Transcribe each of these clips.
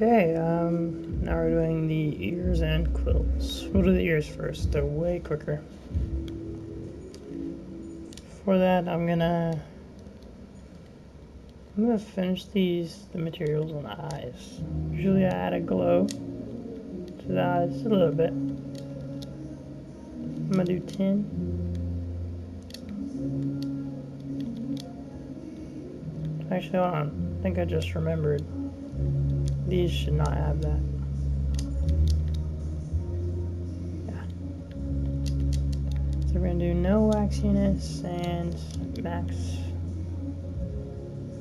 Okay, now we're doing the ears and quills. We'll do the ears first, they're way quicker. For that, I'm gonna finish the materials on the eyes. Usually I add a glow to the eyes a little bit. I'm gonna do 10. Actually, hold on, I think I just remembered. These should not have that. Yeah. So we're gonna do no waxiness and max.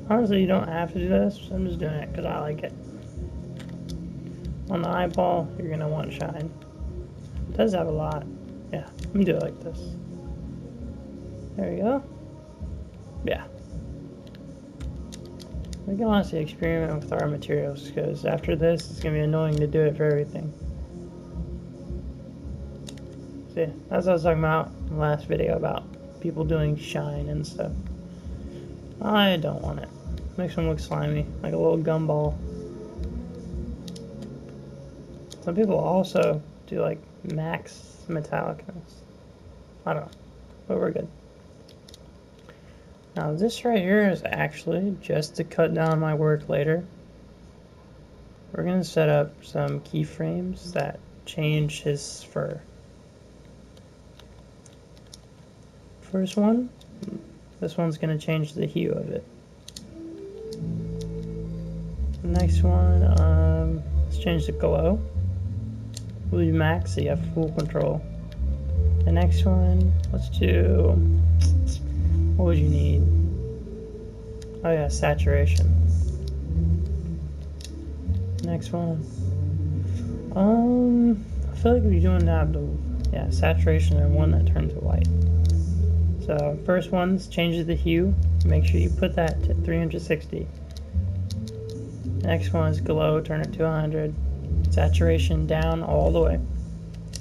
Honestly, you don't have to do this. I'm just doing it because I like it. On the eyeball, you're gonna want shine. It does have a lot. Yeah, let me do it like this. There we go. Yeah. We can honestly experiment with our materials because after this, it's going to be annoying to do it for everything. See, that's what I was talking about in the last video about people doing shine and stuff. I don't want it. Makes them look slimy, like a little gumball. Some people also do like max metallicness. I don't know, but we're good. Now this right here is actually just to cut down my work later. We're going to set up some keyframes that change his fur. First one, this one's going to change the hue of it. The next one, let's change the glow. We'll do max so you have full control. The next one, let's do... What would you need? Oh yeah, saturation. Next one. I feel like we're doing that. Yeah, saturation and one that turns to white. So first one's changes the hue. Make sure you put that to 360. Next one is glow. Turn it to 100. Saturation down all the way.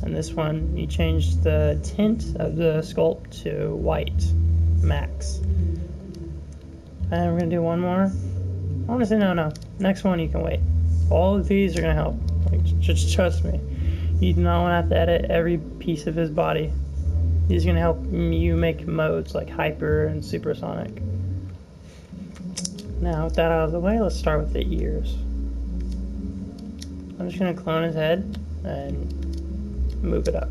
And this one, you change the tint of the sculpt to white. Max. And we're gonna do one more. Honestly, no. Next one you can wait. All of these are gonna help. Like, just trust me. You do not want to have to edit every piece of his body. These are gonna help you make modes like hyper and supersonic. Now, with that out of the way, let's start with the ears. I'm just gonna clone his head and move it up.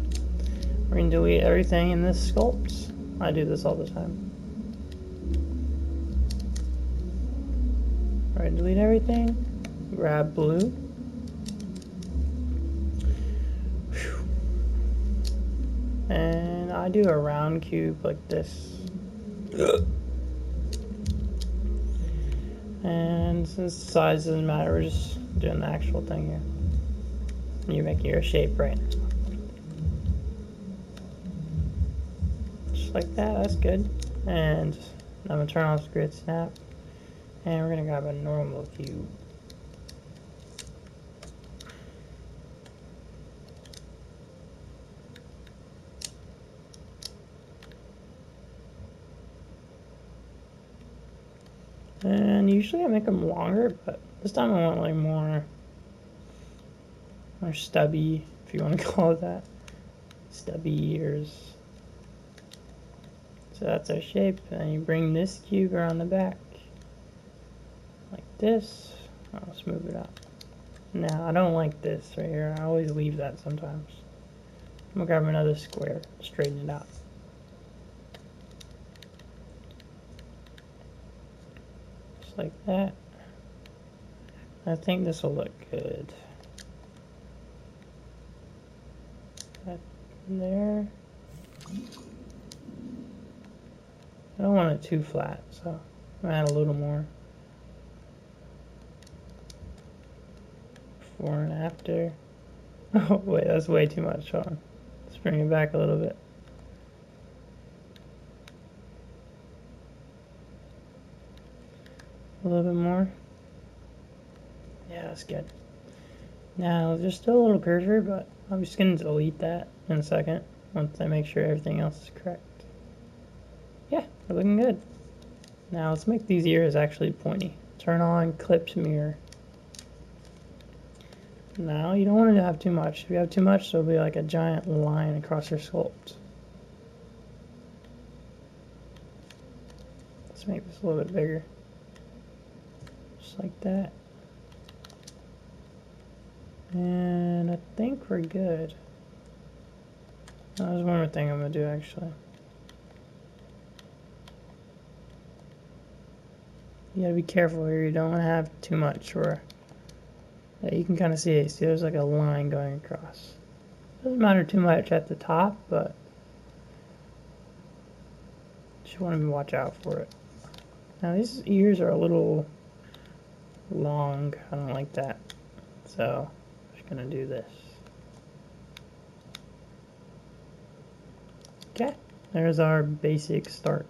We're gonna delete everything in this sculpt. I do this all the time. Alright, delete everything. Grab blue. Whew. And I do a round cube like this. And since the size doesn't matter, we're just doing the actual thing here. You're making your shape right now. Like that, that's good. And I'm gonna turn off grid snap, and we're gonna grab a normal cube. And usually I make them longer, but this time I want like more stubby, if you want to call it that. Stubby ears. So that's our shape, and you bring this cube around the back, like this. I'll smooth it out. Now, I don't like this right here. I always leave that sometimes. I'm gonna grab another square, straighten it out. Just like that. I think this will look good. That there. I don't want it too flat, so I'm gonna add a little more. Before and after. Oh wait, that's way too much. Hold on. Let's bring it back a little bit. A little bit more. Yeah, that's good. Now, there's still a little curvature, but I'm just gonna delete that in a second once I make sure everything else is correct. Yeah, we're looking good. Now let's make these ears actually pointy. Turn on clipped mirror. Now, you don't want to have too much. If you have too much, there'll be like a giant line across your sculpt. Let's make this a little bit bigger. Just like that. And I think we're good. There's one more thing I'm going to do actually. You gotta be careful here, you don't want to have too much, or yeah, you can kind of see it. See, there's like a line going across. Doesn't matter too much at the top, but just want to watch out for it. Now these ears are a little long. I don't like that, so I'm just gonna do this. Okay, there's our basic start.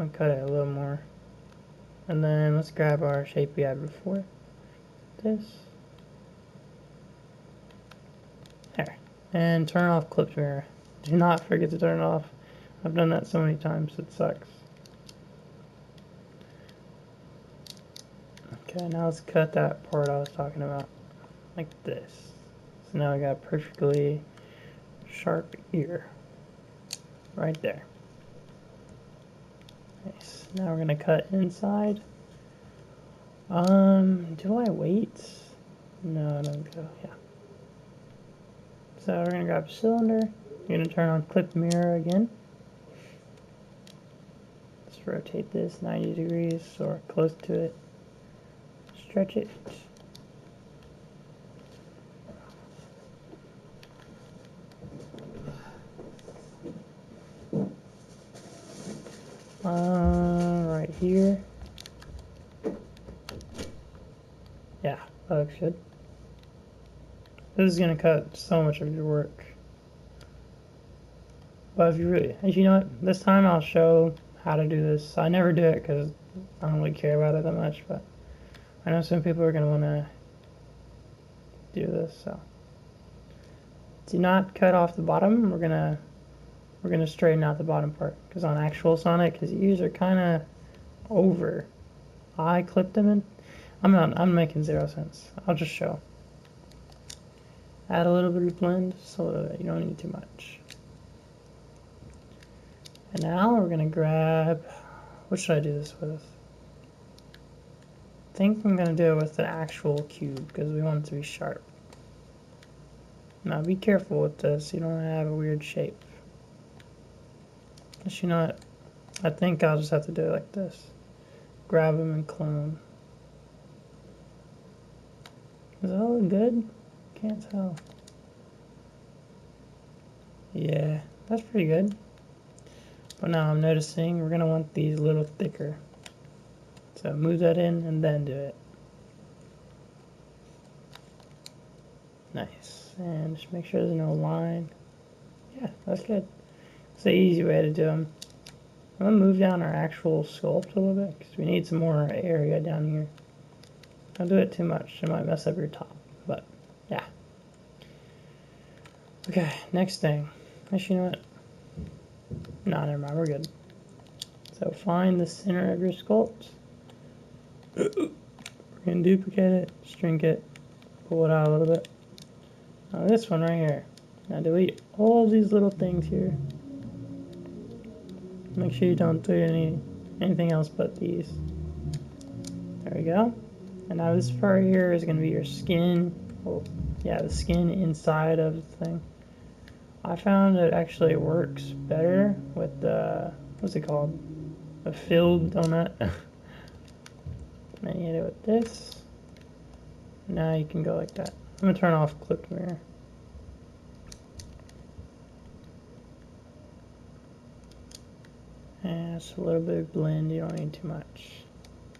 I'll cut it a little more. And then let's grab our shape we had before. This. There. And turn off clip mirror. Do not forget to turn it off. I've done that so many times, it sucks. Okay, now let's cut that part I was talking about. Like this. So now I got a perfectly sharp ear. Right there. Nice. Now we're going to cut inside. Do I wait? No, I don't go. Yeah. So we're going to grab a cylinder. You're going to turn on clip mirror again. Let's rotate this 90 degrees or close to it. Stretch it. Right here. Yeah, that looks good. This is going to cut so much of your work. But if you really, you know what, this time I'll show how to do this. I never do it because I don't really care about it that much, but I know some people are going to want to do this, so. Do not cut off the bottom. We're gonna straighten out the bottom part, because on actual Sonic his ears are kind of over. I clipped them in. I'm making 0 cents. I'll just show. Add a little bit of blend, just a little bit. You don't need too much. And now we're gonna grab. What should I do this with? I think I'm gonna do it with the actual cube because we want it to be sharp. Now be careful with this. You don't have a weird shape. But you know what? I think I'll just have to do it like this. Grab them and clone. Does that look good? Can't tell. Yeah, that's pretty good. But now I'm noticing we're going to want these a little thicker. So move that in and then do it. Nice. And just make sure there's no line. Yeah, that's good. It's the easy way to do them. I'm going to move down our actual sculpt a little bit because we need some more area down here. Don't do it too much. It might mess up your top. But, yeah. Okay, next thing. Actually, you know what? No, never mind. We're good. So find the center of your sculpt. We're going to duplicate it, shrink it, pull it out a little bit. Now this one right here. Now delete all these little things here. Make sure you don't do anything else but these. There we go. And now this part here is going to be your skin. Well, yeah, the skin inside of the thing. I found it actually works better with the, what's it called? A filled donut. Then you hit it with this. Now you can go like that. I'm going to turn off clip mirror. And just a little bit of blend, you don't need too much.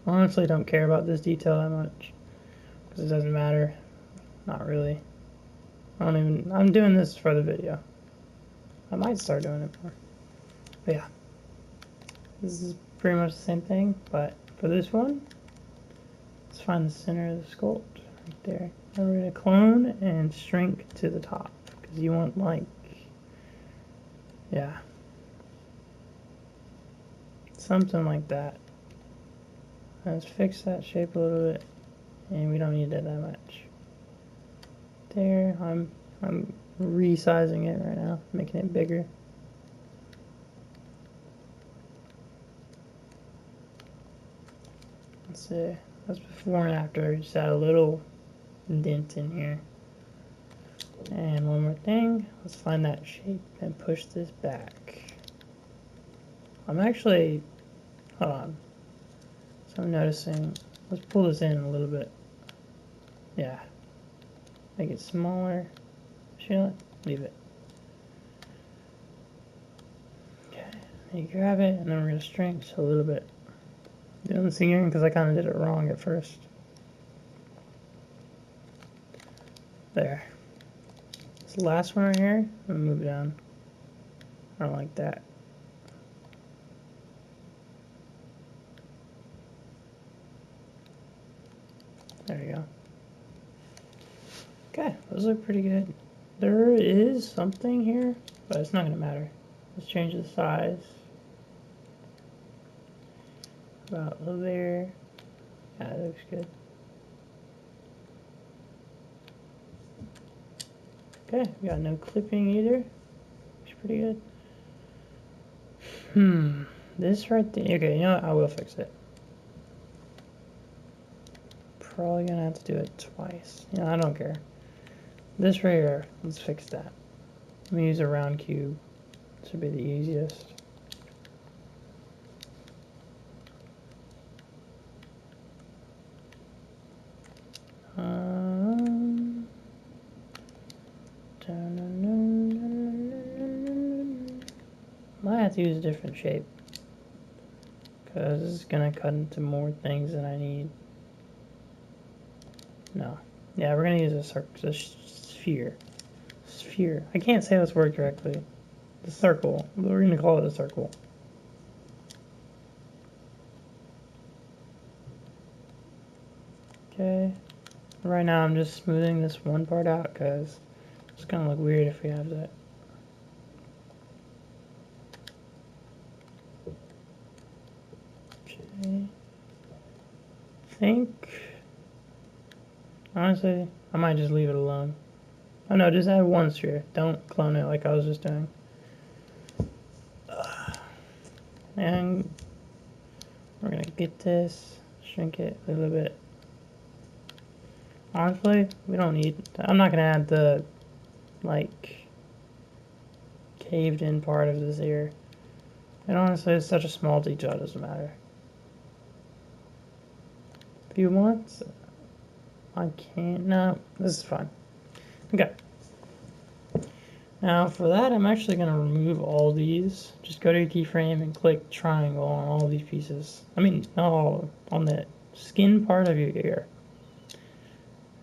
Honestly, don't care about this detail that much because it doesn't matter. Not really. I'm doing this for the video. I might start doing it more. But yeah. This is pretty much the same thing, but for this one, let's find the center of the sculpt right there. And we're going to clone and shrink to the top because you want, like, yeah, something like that. Let's fix that shape a little bit, and we don't need it that much. there. I'm resizing it right now, making it bigger. Let's see. That's before and after. Just add a little dent in here. And one more thing. Let's find that shape and push this back. I'm actually, hold on. So I'm noticing, let's pull this in a little bit. Yeah. Make it smaller. Should leave it. Okay. You grab it, and then we're going to string just a little bit. Doing this again because I kind of did it wrong at first. There. This last one right here, I'm going to move down. I don't like that. There you go. Okay, those look pretty good. There is something here, but it's not going to matter. Let's change the size. About over there. Yeah, that looks good. Okay, we got no clipping either. Looks pretty good. This right there. Okay, you know what? I will fix it. Probably gonna have to do it twice. You know, I don't care. This right here, let's fix that. Let me use a round cube. This would be the easiest. Might have to use a different shape because this is gonna cut into more things than I need. No. Yeah, we're gonna use a sphere. Sphere. I can't say this word correctly. The circle. We're gonna call it a circle. Okay. Right now I'm just smoothing this one part out because it's gonna look weird if we have that. Okay. I think, honestly, I might just leave it alone. Oh no, just add one sphere. Don't clone it like I was just doing. And we're gonna get this, shrink it a little bit. Honestly, we don't need, I'm not gonna add the, like, caved in part of this ear. And honestly, it's such a small detail, it doesn't matter. If you want, I can't, no, this is fine. Okay. Now for that, I'm actually going to remove all these. Just go to your keyframe and click triangle on all these pieces. I mean, not all, on the skin part of your ear.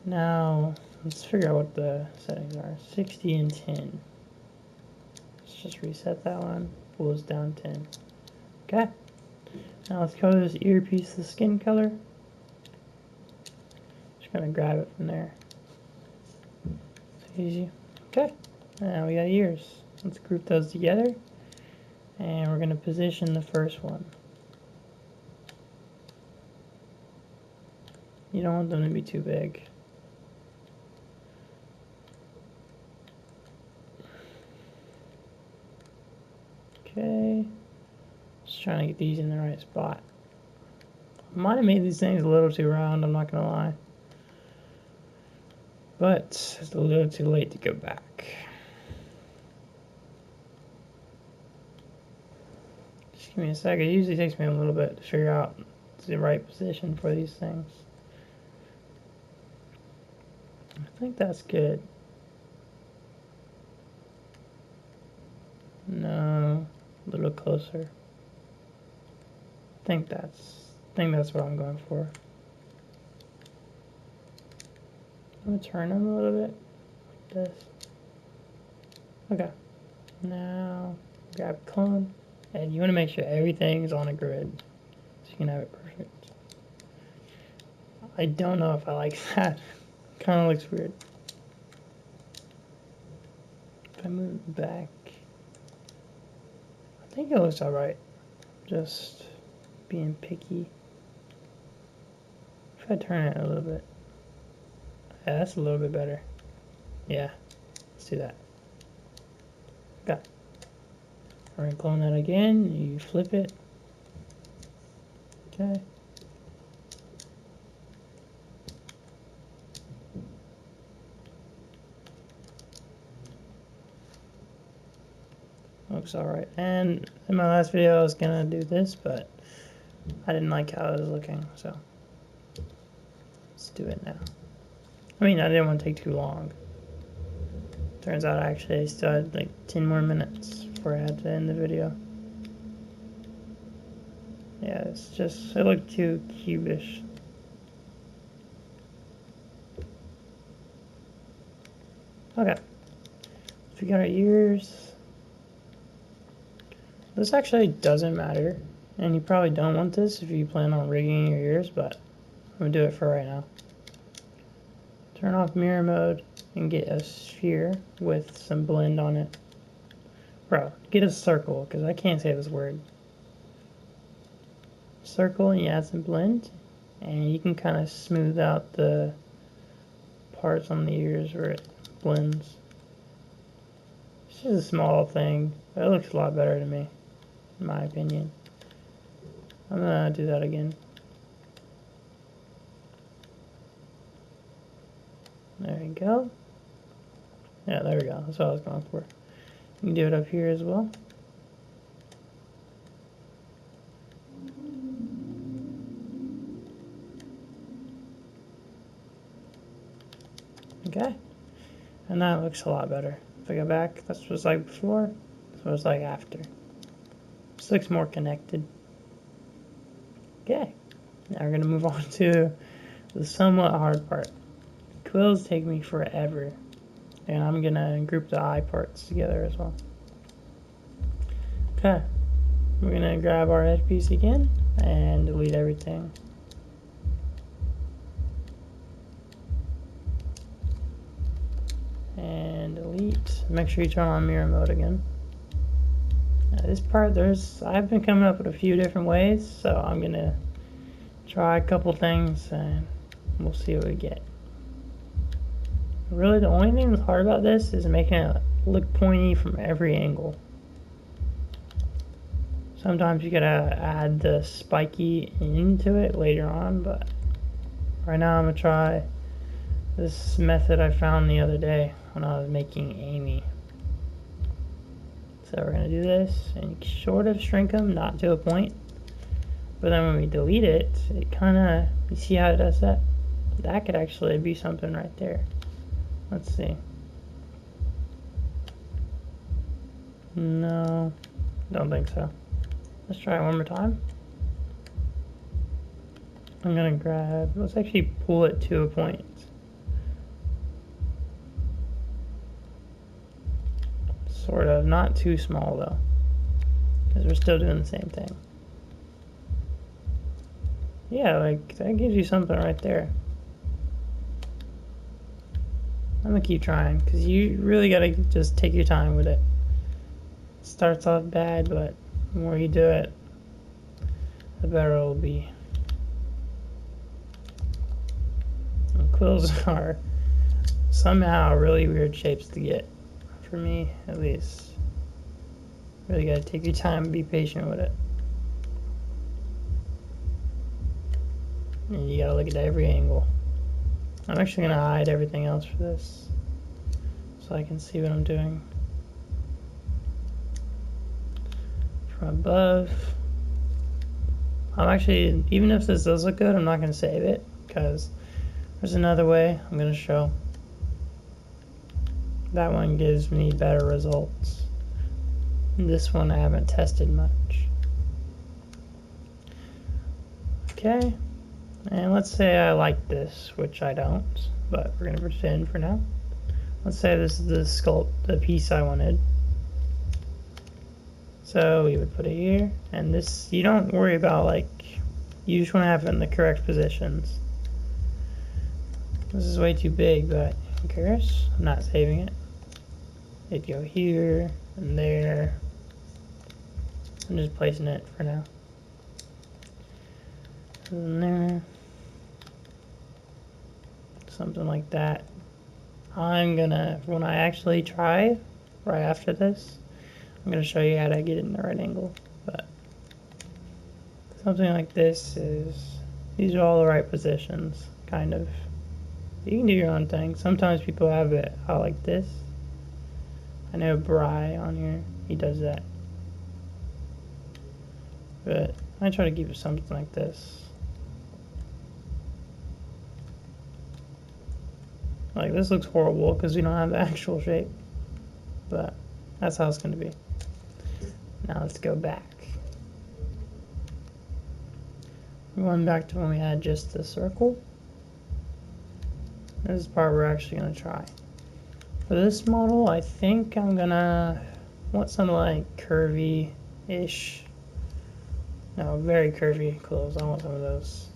Now, let's figure out what the settings are. 60 and 10. Let's just reset that one. Pull this down 10. Okay. Now let's go to this earpiece, the skin color. Just going to grab it from there. It's easy. Okay. Now we got ears. Let's group those together. And we're going to position the first one. You don't want them to be too big. Okay. Just trying to get these in the right spot. I might have made these things a little too round, I'm not going to lie. But it's a little too late to go back. Just give me a second. It usually takes me a little bit to figure out the right position for these things. I think that's good. No, a little closer. I think that's what I'm going for. I'm gonna turn them a little bit like this. Okay. Now grab clone, and you want to make sure everything is on a grid so you can have it perfect. I don't know if I like that. Kind of looks weird. If I move it back, I think it looks alright. Just being picky. If I turn it a little bit, yeah, that's a little bit better. Yeah, let's do that. Okay. We're gonna clone that again. You flip it. Okay. Looks alright. And in my last video I was gonna do this, but I didn't like how it was looking, so let's do it now. I mean, I didn't want to take too long. Turns out I actually still had like 10 more minutes before I had to end the video. Yeah, it's just, it looked too cubish. Okay. So we got our ears. This actually doesn't matter. And you probably don't want this if you plan on rigging your ears, but I'm going to do it for right now. Turn off mirror mode and get a sphere with some blend on it. Bro, get a circle, because I can't say this word. Circle, and you add some blend, and you can kind of smooth out the parts on the ears where it blends. It's just a small thing, but it looks a lot better to me, in my opinion. I'm gonna do that again. There we go. Yeah, there we go. That's what I was going for. You can do it up here as well. Okay. And that looks a lot better. If I go back, that's what it was like before. That's what it was like after. This looks more connected. Okay. Now we're going to move on to the somewhat hard part. Quills take me forever. And I'm going to group the eye parts together as well. Okay. We're going to grab our edge piece again and delete everything. And delete. Make sure you turn on mirror mode again. Now this part, I've been coming up with a few different ways, so I'm going to try a couple things and we'll see what we get. Really, the only thing that's hard about this is making it look pointy from every angle. Sometimes you gotta add the spiky into it later on, but right now I'm gonna try this method I found the other day when I was making Amy. So we're gonna do this and sort of shrink them, not to a point, but then when we delete it, it kinda, you see how it does that? That could actually be something right there. Let's see. No, don't think so. Let's try it one more time. I'm gonna grab, let's actually pull it to a point. Sort of, not too small though, because we're still doing the same thing. Yeah, like, that gives you something right there. I'm gonna keep trying, because you really gotta just take your time with it. It starts off bad, but the more you do it, the better it'll be. And quills are somehow really weird shapes to get, for me at least. Really gotta take your time and be patient with it. And you gotta look at every angle. I'm actually gonna hide everything else for this, so I can see what I'm doing. From above, I'm actually, even if this does look good, I'm not gonna save it, because there's another way I'm gonna show. That one gives me better results. This one I haven't tested much. Okay. And let's say I like this, which I don't, but we're going to pretend for now. Let's say this is the sculpt, the piece I wanted. So we would put it here, and this, you don't worry about, like, you just want to have it in the correct positions. This is way too big, but who cares? I'm not saving it. It'd go here and there. I'm just placing it for now. And there. Something like that. when I actually try right after this, I'm gonna show you how to get it in the right angle. But something like this these are all the right positions, kind of. You can do your own thing. Sometimes people have it out like this. I know Bry on here, he does that. But I try to keep it something like this. Like, this looks horrible because we don't have the actual shape. But that's how it's going to be. Now let's go back. We're going back to when we had just the circle. This is the part we're actually going to try. For this model, I think I'm going to want something like curvy-ish. No, very curvy clothes. I want some of those.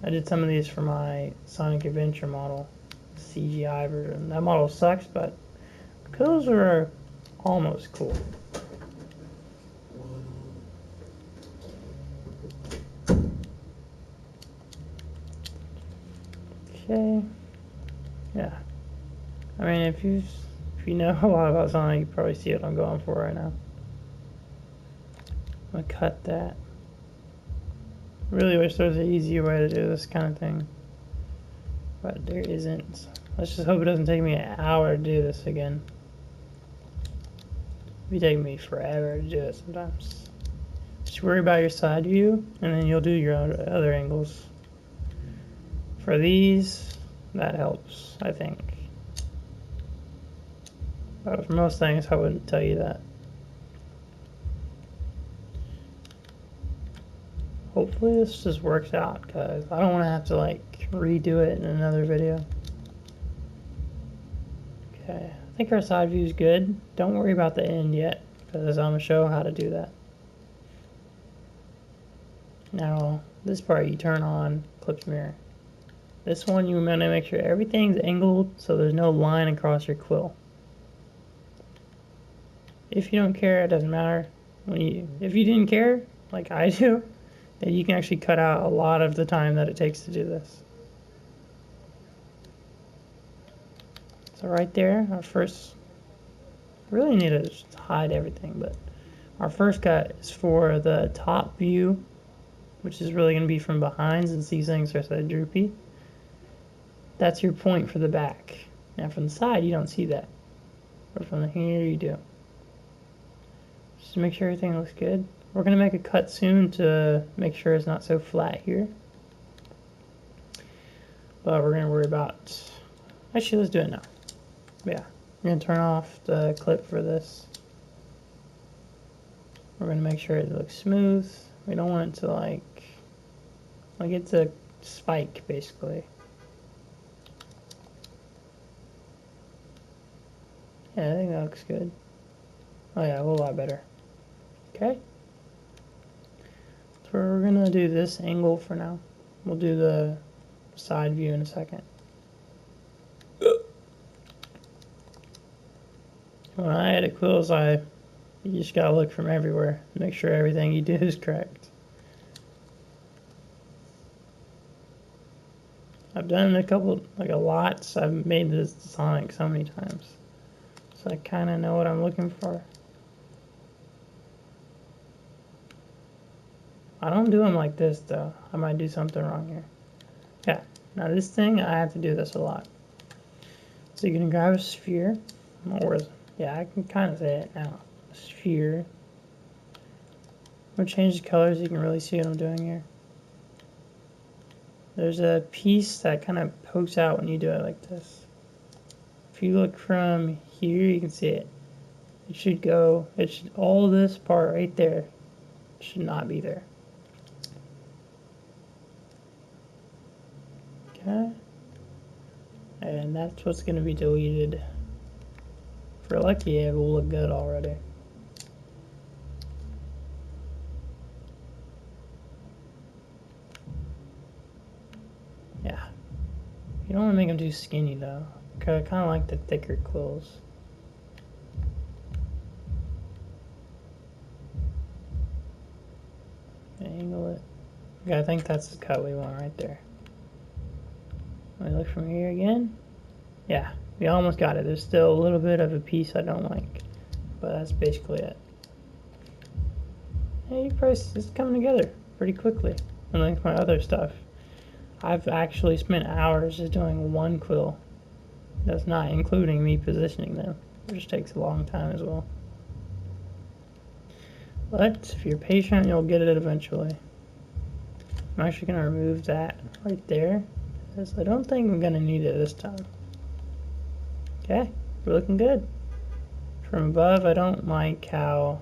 I did some of these for my Sonic Adventure model, CGI version. That model sucks, but those are almost cool. Okay. Yeah. I mean, if you know a lot about Sonic, you probably see what I'm going for right now. I'm gonna cut that. Really wish there was an easier way to do this kind of thing, but there isn't. Let's just hope it doesn't take me an hour to do this again. It'd be taking me forever to do it sometimes. Just worry about your side view, and then you'll do your other angles. For these, that helps, I think. But for most things, I wouldn't tell you that. Hopefully this just works out, because I don't want to have to like redo it in another video. Okay, I think our side view is good. Don't worry about the end yet, because I'm going to show how to do that. Now, this part you turn on Clips Mirror. This one you want to make sure everything's angled so there's no line across your quill. If you don't care, it doesn't matter. If you didn't care, like I do, then you can actually cut out a lot of the time that it takes to do this. So right there, our first, really need to just hide everything, but our first cut is for the top view, which is really going to be from behind since these things are so droopy. That's your point for the back. Now from the side, you don't see that, but from here you do. Just make sure everything looks good. We're going to make a cut soon to make sure it's not so flat here. But we're going to worry about... Actually, let's do it now. Yeah, we're going to turn off the clip for this. We're going to make sure it looks smooth. We don't want it to like it's a spike, basically. Yeah, I think that looks good. Oh yeah, a whole lot better. Okay. So we're gonna do this angle for now. We'll do the side view in a second. When I edit quills, you just gotta look from everywhere. Make sure everything you do is correct. I've done a lot. I've made this Sonic so many times. So I kinda know what I'm looking for. I don't do them like this though. I might do something wrong here. Yeah, now this thing, I have to do this a lot. So you're gonna grab a sphere, or yeah, I can kind of say it now. Sphere. I'm gonna change the colors so you can really see what I'm doing here. There's a piece that kind of pokes out when you do it like this. If you look from here, you can see it. All this part right there should not be there. Okay. And that's what's going to be deleted. If we're lucky, it will look good already. Yeah. You don't want to make them too skinny though. I kind of like the thicker quills. Angle it. Okay, I think that's the cut we want right there. Let me look from here again. Yeah, We almost got it. There's still a little bit of a piece I don't like, but that's basically it. Hey, price is coming together pretty quickly. Unlike my other stuff, I've actually spent hours just doing one quill. That's not including me positioning them, which takes a long time as well. But if you're patient, you'll get it eventually. I'm actually going to remove that right there, because I don't think I'm going to need it this time. Okay, we're looking good. From above, I don't like how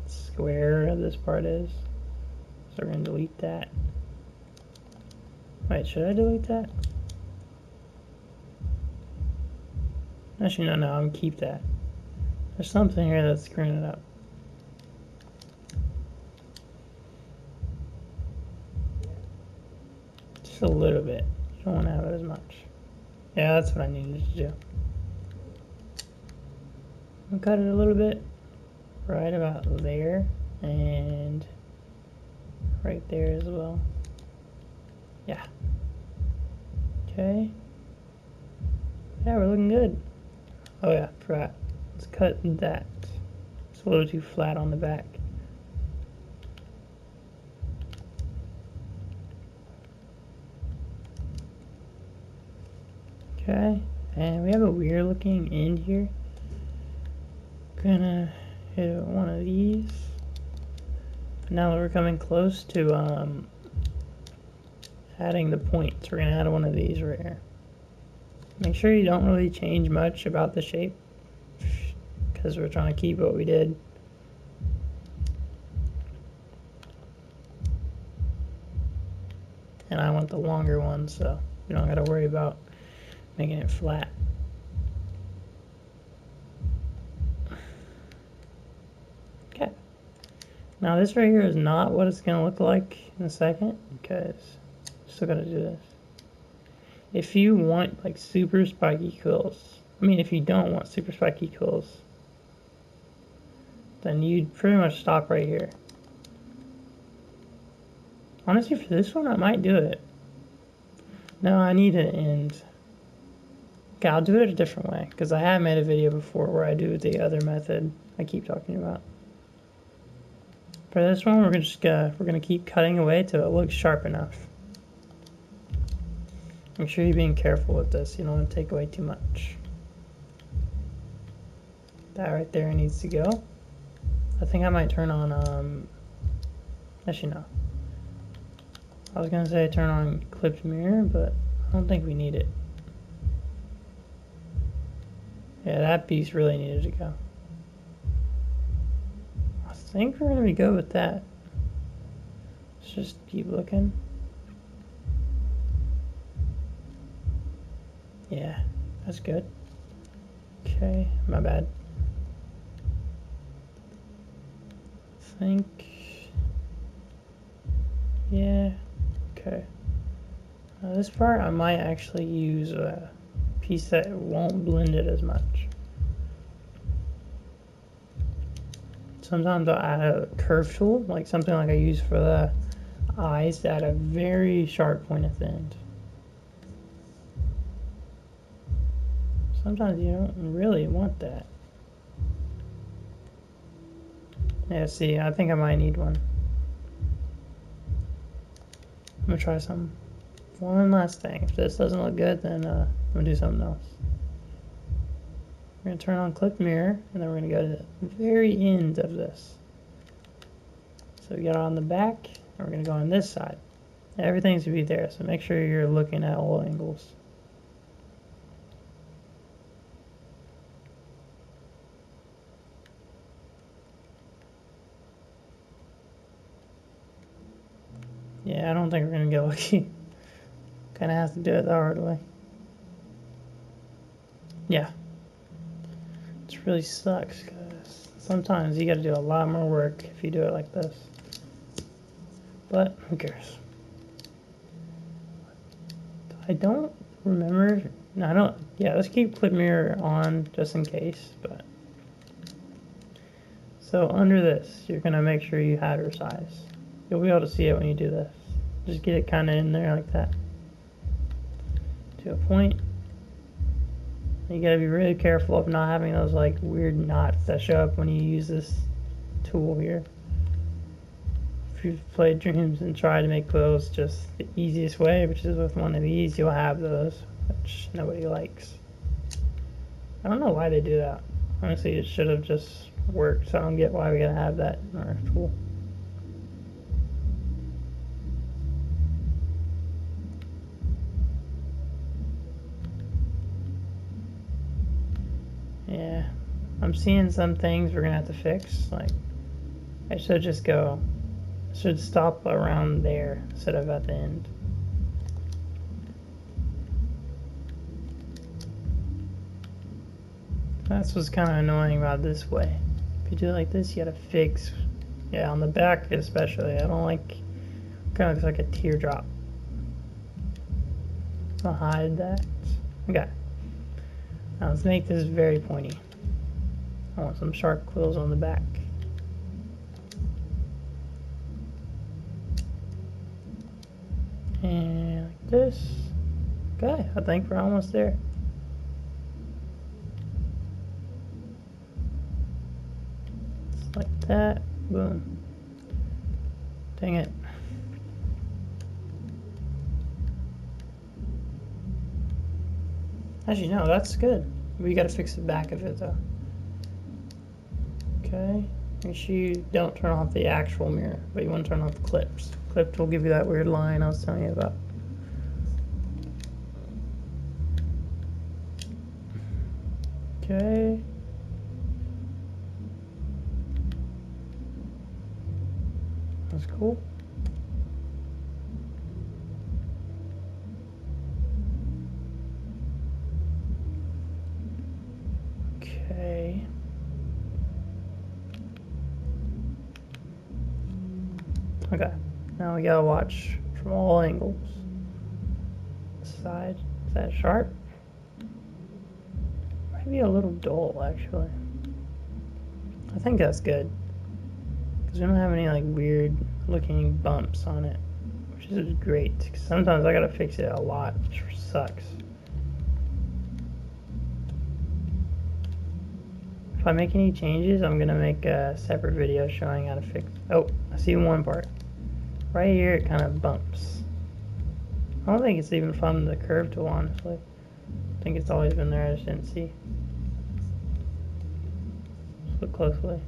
square this part is, so we're going to delete that. Wait, should I delete that? Actually, no, I'm going to keep that. There's something here that's screwing it up. Just a little bit. You don't want to have it as much. Yeah, that's what I needed to do. I'll cut it a little bit right about there and right there as well. Yeah. Okay. Yeah, we're looking good. Oh yeah, forgot. Let's cut that. It's a little too flat on the back. Okay, and we have a weird looking end here. Gonna hit one of these. Now that we're coming close to adding the points, we're gonna add one of these right here. Make sure you don't really change much about the shape, because we're trying to keep what we did. And I want the longer one, so you don't gotta worry about making it flat. Okay. Now this right here is not what it's going to look like in a second, because I'm still got to do this. If you want like super spiky quills, if you don't want super spiky quills, then you'd pretty much stop right here. Honestly, for this one, I might do it. No, I need an end. Okay, I'll do it a different way, because I have made a video before where I do the other method I keep talking about. For this one, we're gonna keep cutting away till it looks sharp enough. Make sure you're being careful with this. You don't want to take away too much. That right there needs to go. I think I might turn on actually no. I was gonna say turn on clipped mirror, but I don't think we need it. Yeah, that piece really needed to go. I think we're gonna be good with that. Let's just keep looking. Yeah, that's good. Okay, my bad. I think, yeah, okay. Now this part I might actually use a piece that won't blend it as much. Sometimes I'll add a curve tool, like something like I use for the eyes, to add a very sharp point at the end. Sometimes you don't really want that. Yeah, see, I think I might need one. I'm gonna try some. One last thing. If this doesn't look good, then I'm gonna do something else. We're gonna turn on clip mirror, and then we're gonna go to the very end of this. So we got it on the back, and we're gonna go on this side. Everything's gonna be there, so make sure you're looking at all angles. Yeah, I don't think we're gonna get lucky. Kinda have to do it the hard way. Yeah. It really sucks, because sometimes you gotta do a lot more work if you do it like this. But who cares? I don't remember. No, I don't. Yeah, let's keep clip mirror on just in case. But so under this, you're gonna make sure you have your size. You'll be able to see it when you do this. Just get it kind of in there like that. To a point. You gotta be really careful of not having those like weird knots that show up when you use this tool here. If you've played Dreams and tried to make quills just the easiest way, which is with one of these, you'll have those, which nobody likes. I don't know why they do that. Honestly, it should have just worked, so I don't get why we gotta have that in our tool. Yeah, I'm seeing some things we're gonna have to fix. Like, I should just go, should stop around there instead of at the end. That's what's kind of annoying about this way. If you do it like this, you gotta fix, yeah, on the back especially. I don't like, kind of looks like a teardrop. I'll hide that. Okay. Now let's make this very pointy. I want some sharp quills on the back. And like this. Okay, I think we're almost there. Just like that. Boom. Dang it. Actually, no, that's good. We gotta fix the back of it though. Okay. Make sure you don't turn off the actual mirror, but you want to turn off the clips. Clipped will give you that weird line I was telling you about. Okay. That's cool. Okay. Okay. Now we gotta watch from all angles. Side. Is that sharp? Maybe a little dull, actually. I think that's good. Because we don't have any like weird looking bumps on it. Which is great. Because sometimes I gotta fix it a lot, which sucks. If I make any changes, I'm gonna make a separate video showing how to fix. Oh, I see one part. Right here, it kind of bumps. I don't think it's even from the curve tool, honestly. I think it's always been there, I just didn't see. Let's look closely.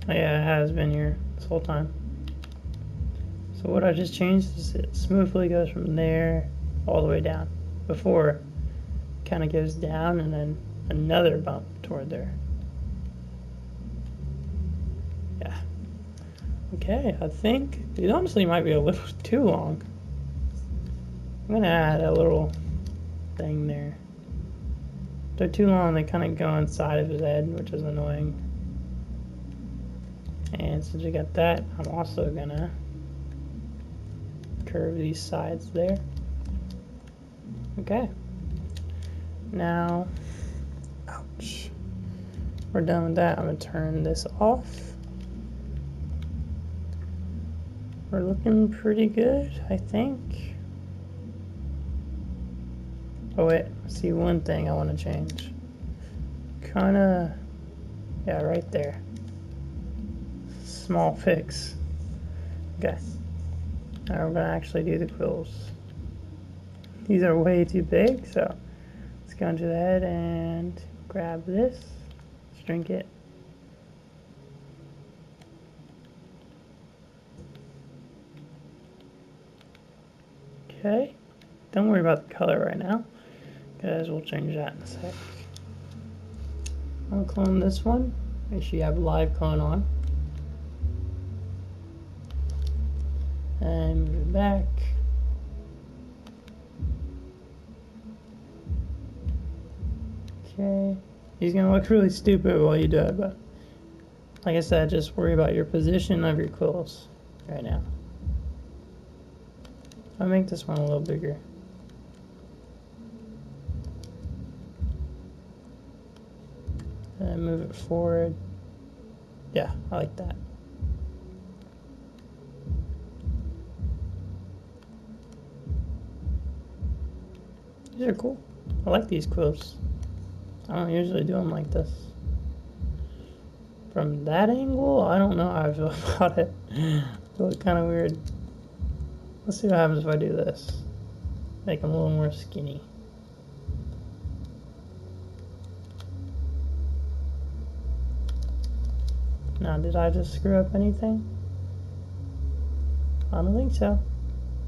Oh yeah, it has been here this whole time. So what I just changed is it smoothly goes from there all the way down. Before, it kind of goes down and then another bump toward there. Yeah. Okay, I think it honestly might be a little too long. I'm gonna add a little thing there. If they're too long, they kind of go inside of his head, which is annoying. And since we got that, I'm also gonna curve these sides there. Okay. Now, ouch. We're done with that. I'm gonna turn this off. We're looking pretty good, I think. Oh wait, I see one thing I want to change. Kinda, yeah, right there. Small fix. Okay. Now we're gonna actually do the quills. These are way too big, so let's go into the head and grab this, shrink it. Okay, don't worry about the color right now, because we'll change that in a sec. I'll clone this one. Make sure you have live clone on. And move it back. Okay. He's gonna look really stupid while you do it, but like I said, just worry about your position of your quills right now. I'll make this one a little bigger. And move it forward. Yeah, I like that. These are cool. I like these quills. I don't usually do them like this. From that angle, I don't know how I feel about it. It looks kind of weird. Let's see what happens if I do this. Make them a little more skinny. Now, did I just screw up anything? I don't think so.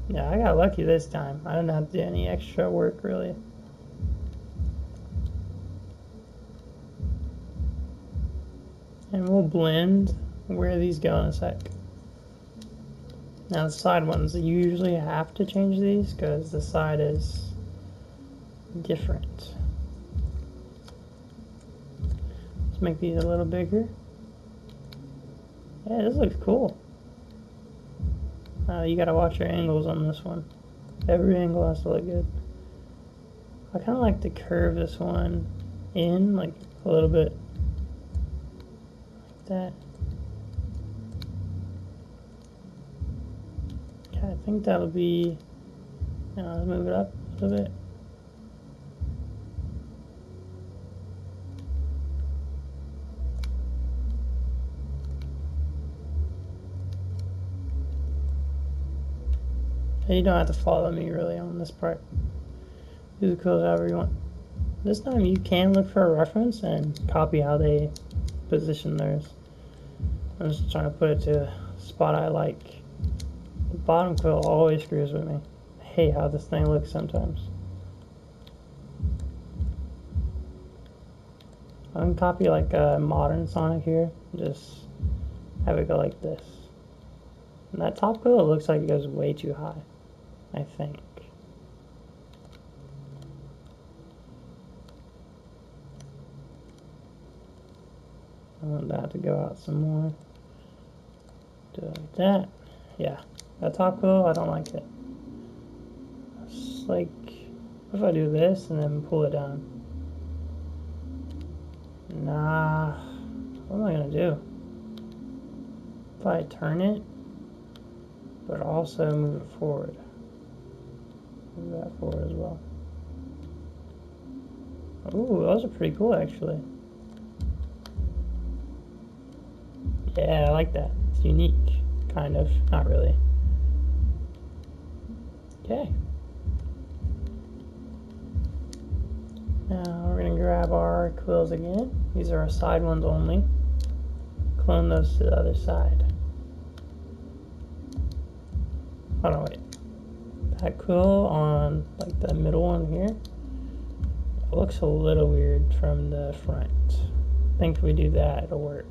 Yeah, I got lucky this time. I didn't have to do any extra work, really. And we'll blend where these go in a sec. Now the side ones, you usually have to change these because the side is different. Let's make these a little bigger. Yeah, this looks cool. You gotta watch your angles on this one. Every angle has to look good. I kind of like to curve this one in, like a little bit. Like that. Okay, I think that'll be... Now let's move it up a little bit. You don't have to follow me really on this part. Do the quills however you want. This time you can look for a reference and copy how they position theirs. I'm just trying to put it to a spot I like. The bottom quill always screws with me. I hate how this thing looks sometimes. I can copy like a modern Sonic here. Just have it go like this. And that top quill looks like it goes way too high, I think. I want that to go out some more. Do it like that. Yeah. That top quill, I don't like it. It's like, what if I do this and then pull it down? Nah. What am I gonna do? If I turn it, but also move it forward. Move that forward as well. Ooh, those are pretty cool actually. Yeah, I like that. It's unique, kind of. Not really. Okay. Now we're gonna grab our quills again. These are our side ones only. Clone those to the other side. Oh no, wait. That quill on like the middle one here, it looks a little weird from the front. I think if we do that, it'll work.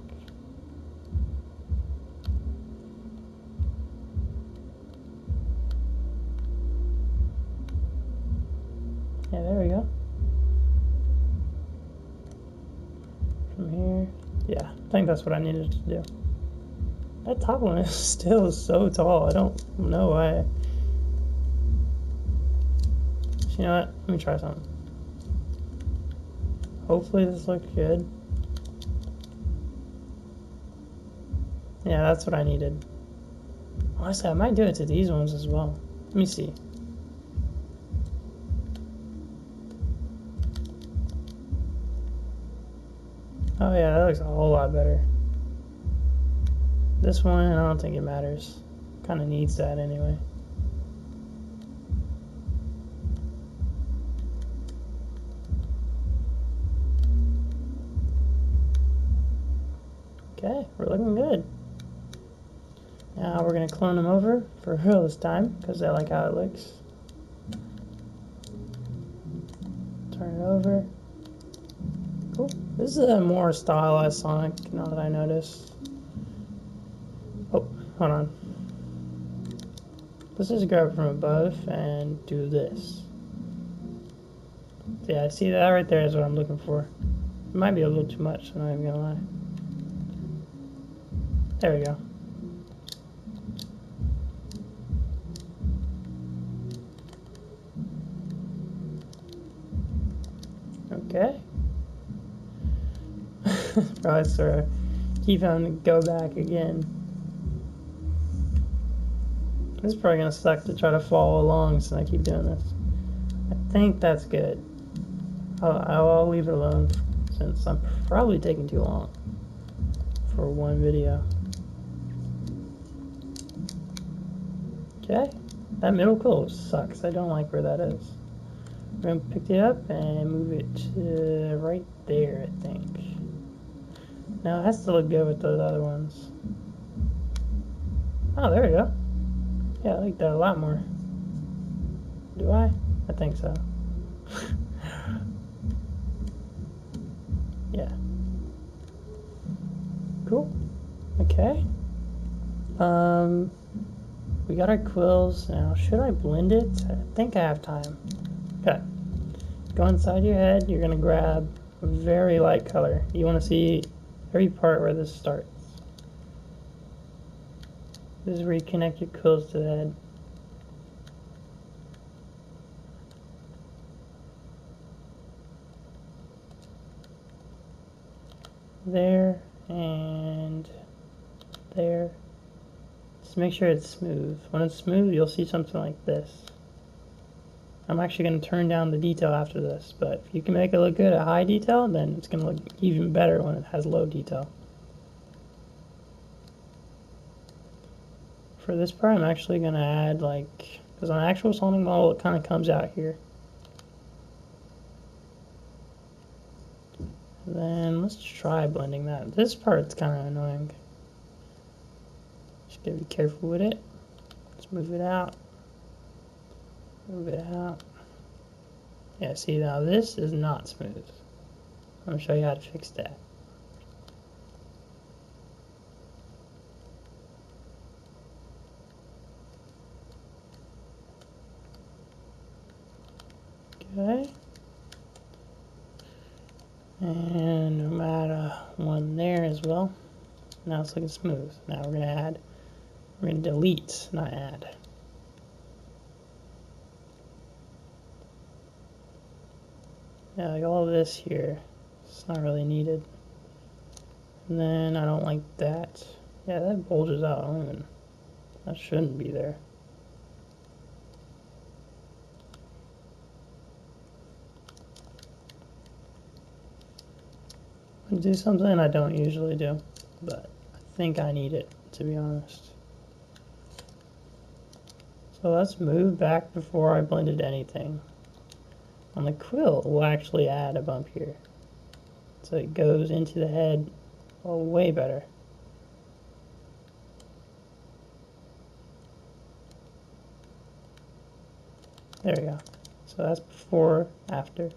Yeah, there we go. From here, yeah, I think that's what I needed to do. That top one is still so tall. I don't know why. You know what? Let me try something. Hopefully this looks good. Yeah, that's what I needed. Honestly, I might do it to these ones as well. Let me see. Oh yeah, that looks a whole lot better. This one, I don't think it matters. Kind of needs that anyway. Okay, we're looking good. Now we're going to clone them over for real this time, because I like how it looks. Turn it over. Cool. This is a more stylized Sonic, now that I notice. Oh, hold on. Let's just grab it from above and do this. Yeah, see that right there is what I'm looking for. It might be a little too much, I'm not even going to lie. There we go. Okay. Probably sort of keep having to go back again. This is probably going to suck to try to follow along since I keep doing this. I think that's good. I'll leave it alone since I'm probably taking too long for one video. Okay, that middle quill sucks. I don't like where that is. We're gonna pick it up and move it to right there, I think. Now it has to look good with those other ones. Oh, there we go. Yeah, I like that a lot more. Do I? I think so. Yeah. Cool. Okay. We got our quills. Now, should I blend it? I think I have time. Okay. Go inside your head. You're going to grab a very light color. You want to see every part where this starts. This is where you connect your quills to the head. There and there. Just make sure it's smooth. When it's smooth, you'll see something like this. I'm actually going to turn down the detail after this, but if you can make it look good at high detail, then it's going to look even better when it has low detail. For this part, I'm actually going to add, like, because on an actual Sonic model, it kind of comes out here. Then let's try blending that. This part's kind of annoying. Just gotta be careful with it. Let's move it out. Move it out. Yeah, see, now this is not smooth. I'm gonna show you how to fix that. Okay. And no matter one there as well. Now it's looking smooth. Now we're gonna delete, not add. Yeah, like all of this here, it's not really needed. And then I don't like that. Yeah, that bulges out. That shouldn't be there. Do something I don't usually do, but I think I need it, to be honest. So let's move back before I blended anything. On the quill, we'll actually add a bump here. So it goes into the head way better. There we go. So that's before, after.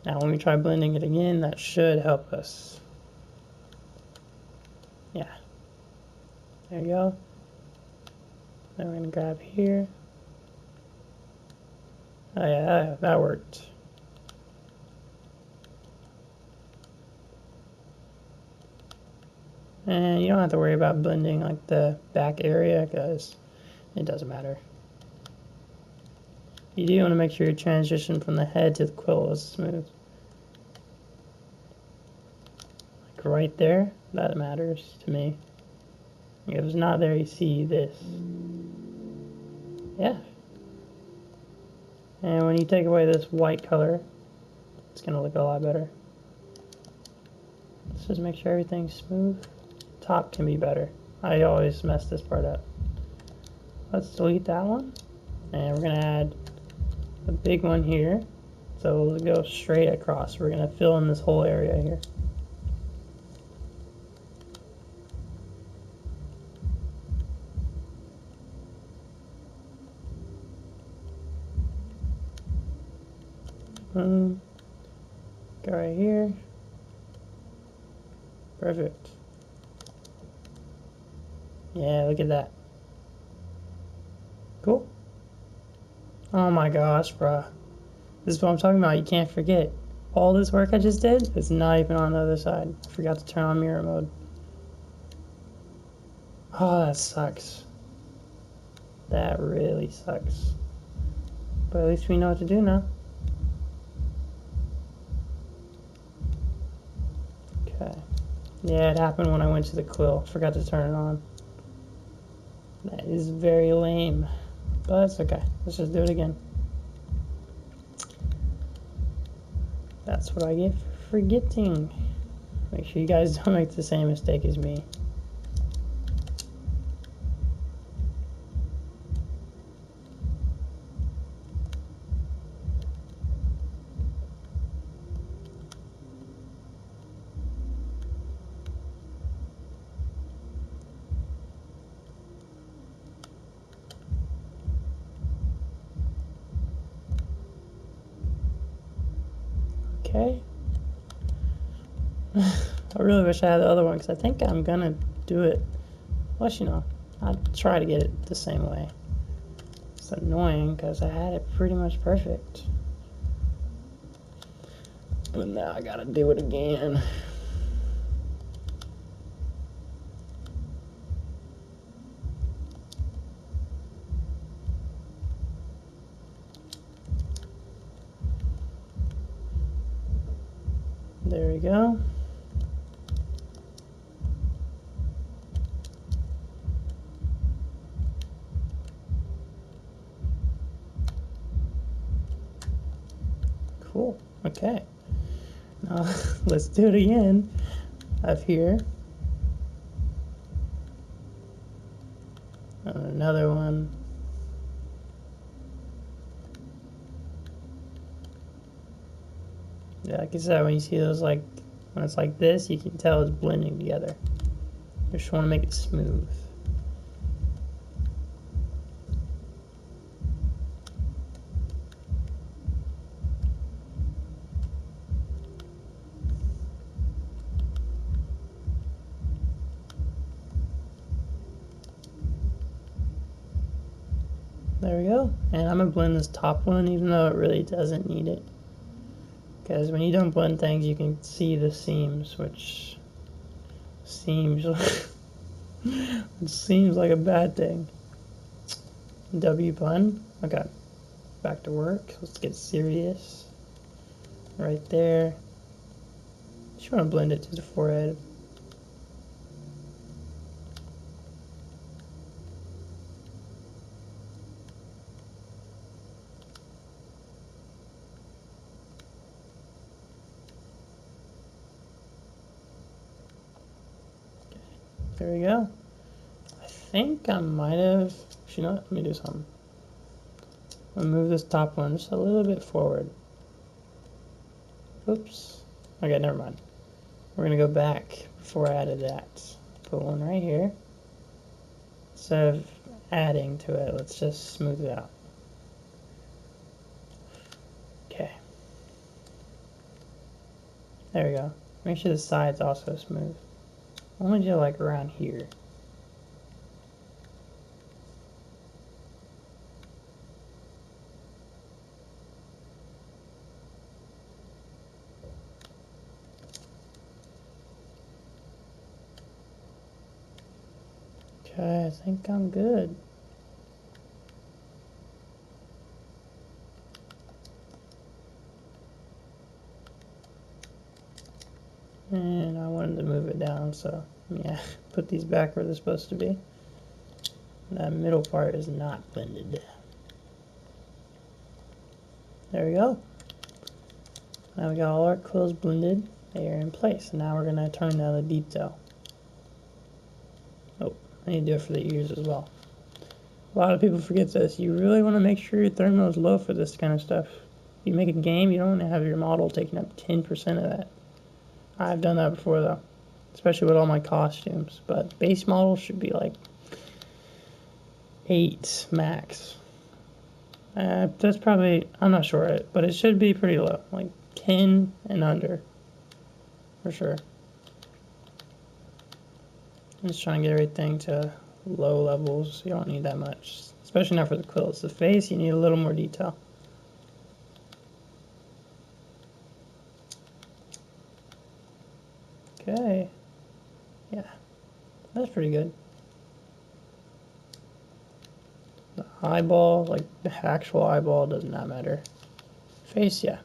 Now when we try blending it again, that should help us. Yeah. There you go. Then we're going to grab here. Oh yeah, that worked. And you don't have to worry about blending like the back area because it doesn't matter. You do want to make sure your transition from the head to the quill is smooth. Like right there, that matters to me. If it's not there, you see this. Yeah. And when you take away this white color, it's going to look a lot better. Let's just make sure everything's smooth. Top can be better. I always mess this part up. Let's delete that one. And we're going to add a big one here. So we'll go straight across. We're going to fill in this whole area here. Go right here. Perfect. Yeah, look at that. Cool. Oh my gosh, bruh. This is what I'm talking about. You can't forget. All this work I just did is not even on the other side. I forgot to turn on mirror mode. Oh, that sucks. That really sucks. But at least we know what to do now. Okay. Yeah, it happened when I went to the quill. Forgot to turn it on. That is very lame. But that's okay. Let's just do it again. That's what I get for forgetting. Make sure you guys don't make the same mistake as me. Okay. I really wish I had the other one, because I think I'm gonna do it. Well, you know, I'll try to get it the same way. It's annoying because I had it pretty much perfect. But now I gotta do it again. There we go. Cool. Okay. Now let's do it again up here. Another one. Yeah, like I said, when you see those, like, when it's like this, you can tell it's blending together. You just want to make it smooth. There we go. And I'm going to blend this top one, even though it really doesn't need it. Because when you don't blend things, you can see the seams, which seems it seems like a bad thing. W pun. Okay. Back to work. Let's get serious. Right there. Just want to blend it to the forehead. There we go. I think I might have, you know what, let me do something. I'm going to move this top one just a little bit forward. Oops. Okay, never mind. We're going to go back before I added that. Put one right here. Instead of adding to it, let's just smooth it out. Okay. There we go. Make sure the side's also smooth. Only do like around here. Okay, I think I'm good. And I wanted to move it down, so yeah, put these back where they're supposed to be. That middle part is not blended. There we go. Now we got all our quills blended. They are in place. And now we're going to turn down the detail. Oh, I need to do it for the ears as well. A lot of people forget this. You really want to make sure your thermal is low for this kind of stuff. If you make a game, you don't want to have your model taking up 10% of that. I've done that before though, especially with all my costumes. But base models should be like 8 max. That's probably, I'm not sure, but it should be pretty low, like 10 and under, for sure. I'm just trying to get everything to low levels. You don't need that much, especially not for the quills. The face, you need a little more detail. Okay, yeah, that's pretty good. The eyeball, like the actual eyeball, does not matter. Face, yeah.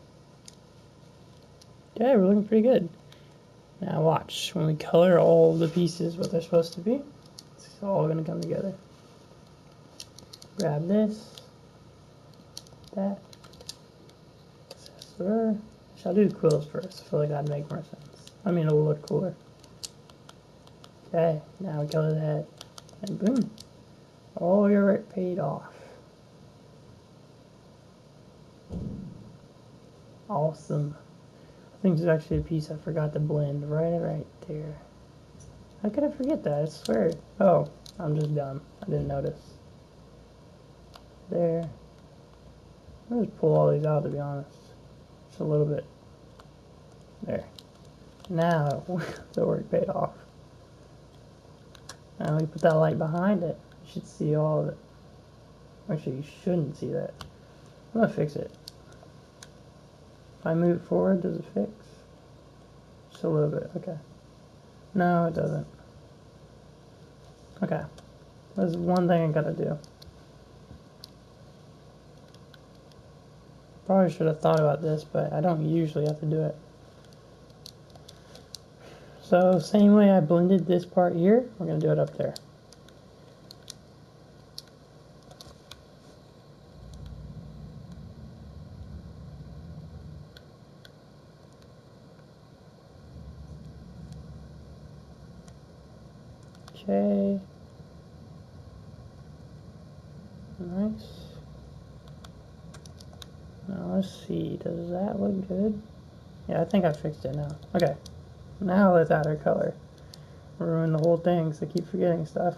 Yeah, we're looking pretty good. Now watch, when we color all the pieces what they're supposed to be, it's all going to come together. Grab this, that, scissor. It's I'll do the quills first. I feel like that'd make more sense. I mean, it'll look cooler. Okay, now we color the head. And boom. All your work paid off. Awesome. I think there's actually a piece I forgot to blend right there. How could I forget that? I swear. Oh, I'm just dumb. I didn't notice. There. I'll just pull all these out, to be honest. Just a little bit. There. Now, the work paid off. Now we put that light behind it. You should see all of it. Actually, you shouldn't see that. I'm gonna fix it. If I move it forward, does it fix? Just a little bit, okay. No, it doesn't. Okay. There's one thing I gotta do. Probably should have thought about this, but I don't usually have to do it. So, same way I blended this part here, we're gonna do it up there. Okay. Nice. Now let's see, does that look good? Yeah, I think I fixed it now. Okay. Now let's add our color. Ruin the whole thing because I keep forgetting stuff.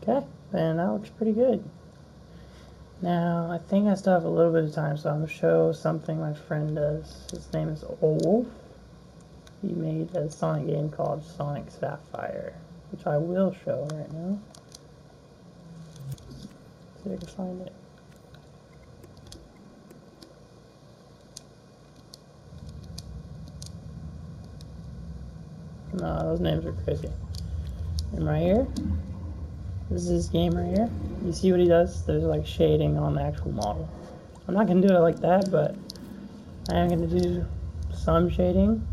Okay, and that looks pretty good. Now, I think I still have a little bit of time, so I'm going to show something my friend does. His name is Wolf. He made a Sonic game called Sonic Sapphire, which I will show right now. See if I can find it. No, those names are crazy. And right here, this is his game right here. You see what he does? There's like shading on the actual model. I'm not going to do it like that, but I am going to do some shading.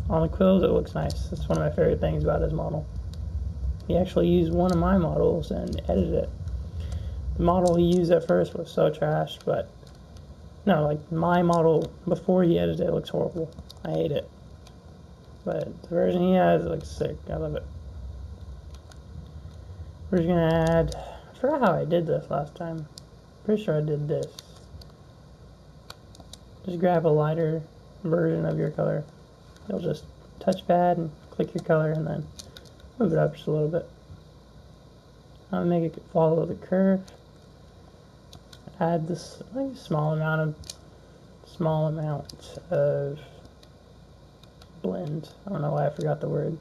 On the quills, it looks nice. That's one of my favorite things about his model. He actually used one of my models and edited it. The model he used at first was so trash, but no, like my model before he edited it looks horrible. I hate it. But the version he has looks sick. I love it. We're just gonna add, I forgot how I did this last time. Pretty sure I did this. Just grab a lighter version of your color. You'll just touchpad and click your color and then move it up just a little bit. I'll make it follow the curve. Add this like small amount of blend. I don't know why I forgot the word.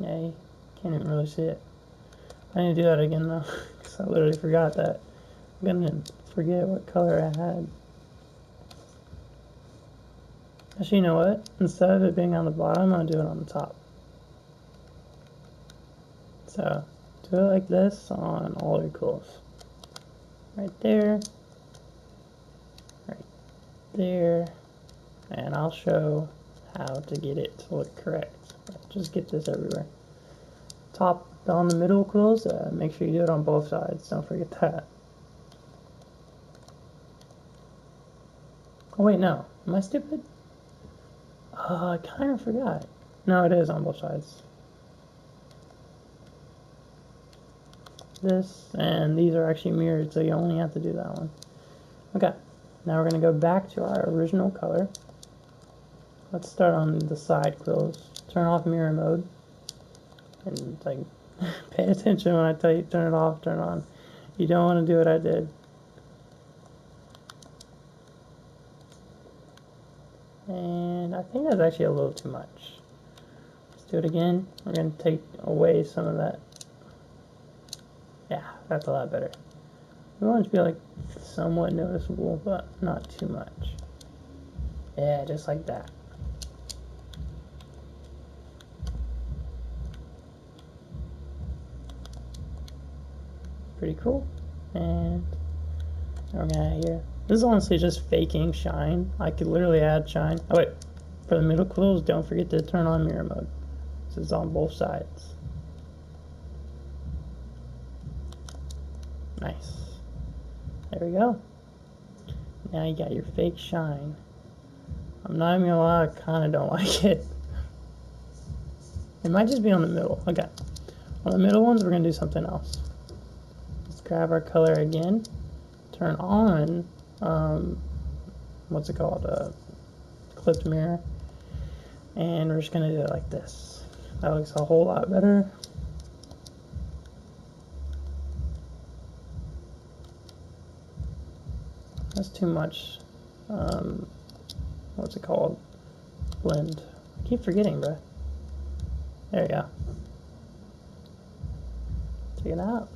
Yeah, you can't even really see it. I need to do that again though, because I literally forgot that. I'm gonna forget what color I had. Actually, you know what? Instead of it being on the bottom, I'm gonna do it on the top. So, do it like this on all your quills. Right there. Right there. And I'll show how to get it to look correct. Just get this everywhere. Top on the middle quills, make sure you do it on both sides. Don't forget that. Oh wait, no. Am I stupid? I kind of forgot. No, it is on both sides. This and these are actually mirrored, so you only have to do that one. Okay, now we're going to go back to our original color. Let's start on the side quills. Turn off mirror mode. And like, pay attention when I tell you turn it off, turn it on. You don't want to do what I did. And I think that's actually a little too much. Let's do it again. We're going to take away some of that. Yeah, that's a lot better. We want it to be like somewhat noticeable, but not too much. Yeah, just like that. Pretty cool. And we're gonna add here. This is honestly just faking shine. I could literally add shine. Oh wait, for the middle quills, don't forget to turn on mirror mode. This is on both sides. Nice. There we go. Now you got your fake shine. I'm not even gonna lie, I kind of don't like it. It might just be on the middle. Okay. On the middle ones, we're gonna do something else. Let's grab our color again. Turn on, what's it called? Clipped mirror. And we're just gonna do it like this. That looks a whole lot better. That's too much, what's it called? Blend. I keep forgetting, bro. There we go. Check it out.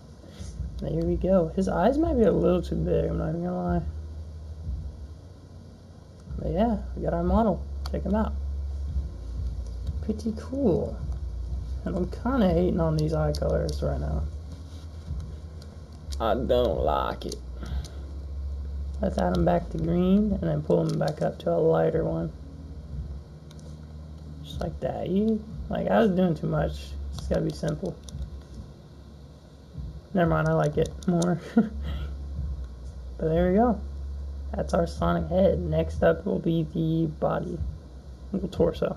There we go. His eyes might be a little too big, I'm not even gonna lie. But yeah, we got our model. Check him out. Pretty cool. And I'm kind of hating on these eye colors right now. I don't like it. Let's add them back to green and then pull them back up to a lighter one. Just like that. Like, I was doing too much. It's gotta be simple. Never mind, I like it more. But there we go. That's our Sonic head. Next up will be the body, the torso.